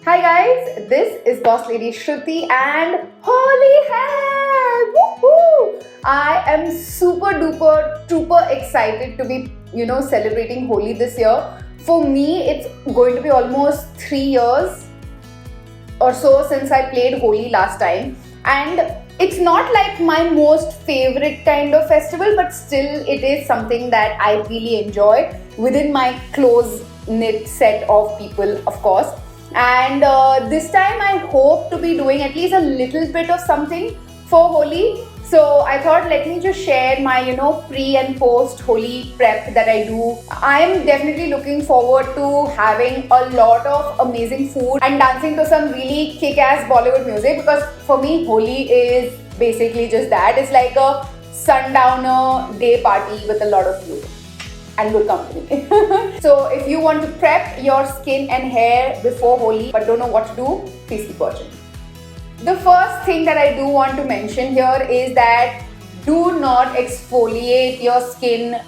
Hi guys, this is Bosslady Shruti and holy hell! Woohoo! I am super duper excited to be, celebrating Holi this year. For me, it's going to be almost 3 years or so since I played Holi last time, and it's not like my most favorite kind of festival, but still it is something that I really enjoy within my close knit set of people, of course. And this time I hope to be doing at least a little bit of something for Holi. So I thought, let me just share my pre and post Holi prep that I do. I am definitely looking forward to having a lot of amazing food and dancing to some really kick-ass Bollywood music, because for me Holi is basically just that. It's like a sundowner day party with a lot of food and good company. So if you want to prep your skin and hair before Holi but don't know what to do, please keep watching. The first thing that I do want to mention here is that do not exfoliate your skin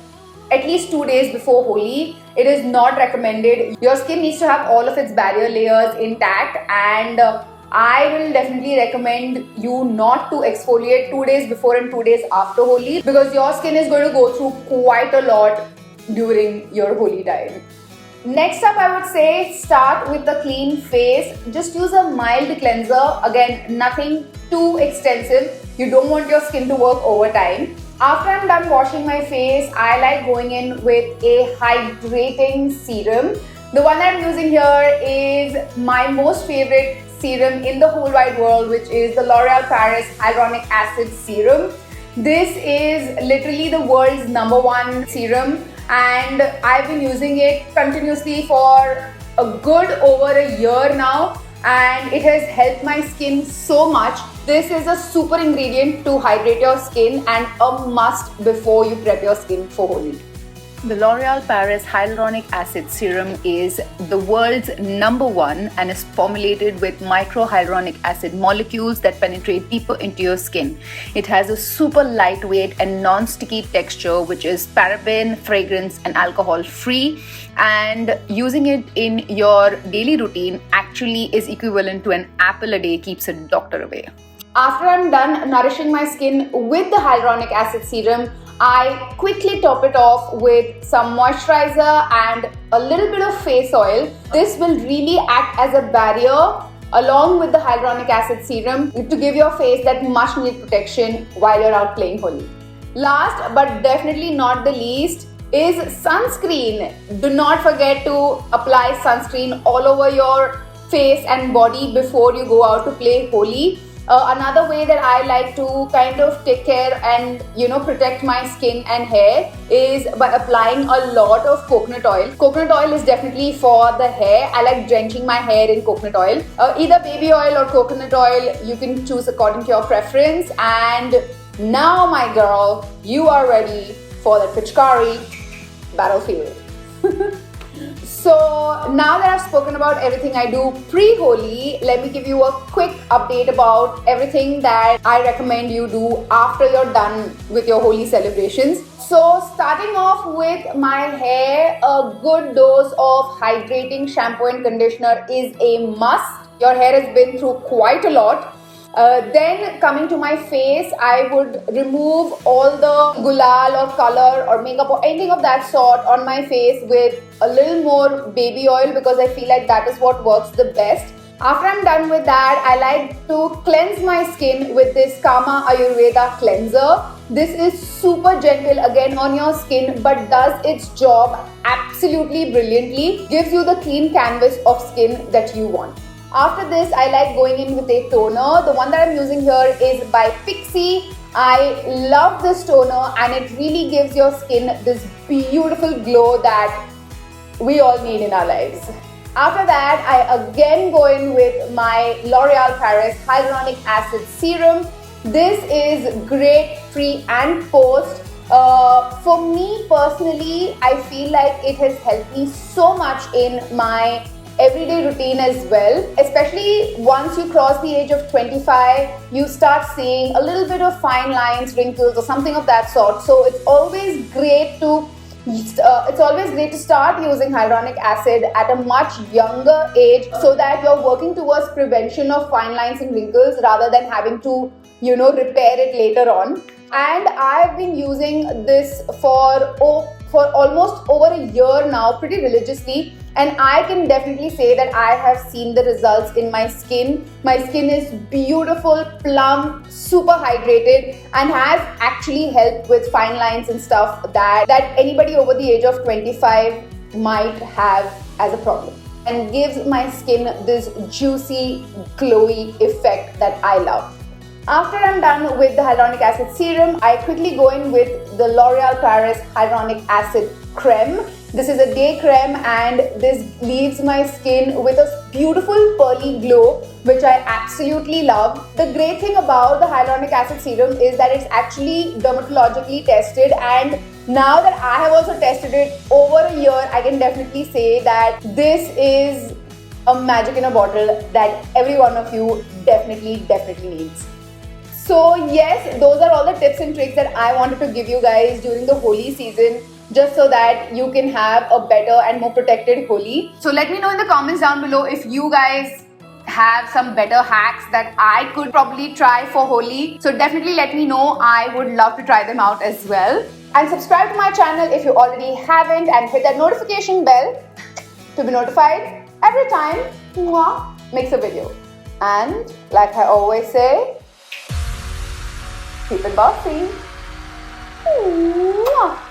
at least 2 days before Holi. It is not recommended. Your skin needs to have all of its barrier layers intact, and I will definitely recommend you not to exfoliate 2 days before and 2 days after Holi, because your skin is going to go through quite a lot during your Holi time. Next up, I would say start with a clean face. Just use a mild cleanser. Again, nothing too extensive. You don't want your skin to work overtime. After I'm done washing my face, I like going in with a hydrating serum. The one that I'm using here is my most favorite serum in the whole wide world, which is the L'Oreal Paris Hyaluronic Acid Serum. This is literally the world's #1 serum, and I've been using it continuously for a good over a year now, and it has helped my skin so much. This is a super ingredient to hydrate your skin and a must before you prep your skin for Holi. The L'Oreal Paris Hyaluronic Acid Serum is the world's #1 and is formulated with microhyaluronic acid molecules that penetrate deeper into your skin. It has a super lightweight and non-sticky texture, which is paraben, fragrance and alcohol free, and using it in your daily routine actually is equivalent to an apple a day keeps a doctor away. After I'm done nourishing my skin with the hyaluronic acid serum, I quickly top it off with some moisturizer and a little bit of face oil. This will really act as a barrier along with the hyaluronic acid serum to give your face that much needed protection while you're out playing Holi. Last but definitely not the least is sunscreen. Do not forget to apply sunscreen all over your face and body before you go out to play Holi. Another way that I like to kind of take care and protect my skin and hair is by applying a lot of coconut oil. Coconut oil is definitely for the hair. I like drenching my hair in coconut oil. Either baby oil or coconut oil, you can choose according to your preference. And now, my girl, you are ready for the Pichkari battlefield. So now that I've spoken about everything I do pre-Holi, let me give you a quick update about everything that I recommend you do after you're done with your Holi celebrations. So starting off with my hair, a good dose of hydrating shampoo and conditioner is a must. Your hair has been through quite a lot. Then coming to my face, I would remove all the gulal or color or makeup or anything of that sort on my face with a little more baby oil, because I feel like that is what works the best. After I'm done with that, I like to cleanse my skin with this Kama Ayurveda cleanser. This is super gentle again on your skin, but does its job absolutely brilliantly. Gives you the clean canvas of skin that you want. After this, I like going in with a toner. The one that I'm using here is by Pixi. I love this toner, and it really gives your skin this beautiful glow that we all need in our lives. After that, I again go in with my L'Oreal Paris Hyaluronic Acid Serum. This is great pre and post. For me personally, I feel like it has helped me so much in my everyday routine as well. Especially once you cross the age of 25, you start seeing a little bit of fine lines, wrinkles or something of that sort. So it's always great to It's always great to start using hyaluronic acid at a much younger age so that you're working towards prevention of fine lines and wrinkles rather than having to, repair it later on. And I've been using this for almost over a year now, pretty religiously, and I can definitely say that I have seen the results in my skin. My skin is beautiful, plump, super hydrated, and has actually helped with fine lines and stuff that anybody over the age of 25 might have as a problem, and gives my skin this juicy, glowy effect that I love. After I'm done with the hyaluronic acid serum, I quickly go in with the L'Oreal Paris Hyaluronic Acid Creme. This is a day creme and this leaves my skin with a beautiful pearly glow, which I absolutely love. The great thing about the hyaluronic acid serum is that it's actually dermatologically tested, and now that I have also tested it over a year, I can definitely say that this is a magic in a bottle that every one of you definitely needs. So yes, those are all the tips and tricks that I wanted to give you guys during the Holi season, just so that you can have a better and more protected Holi. So let me know in the comments down below if you guys have some better hacks that I could probably try for Holi. So definitely let me know. I would love to try them out as well. And subscribe to my channel if you already haven't, and hit that notification bell to be notified every time Mwah makes a video. And like I always say, keep it bossy. Mwah.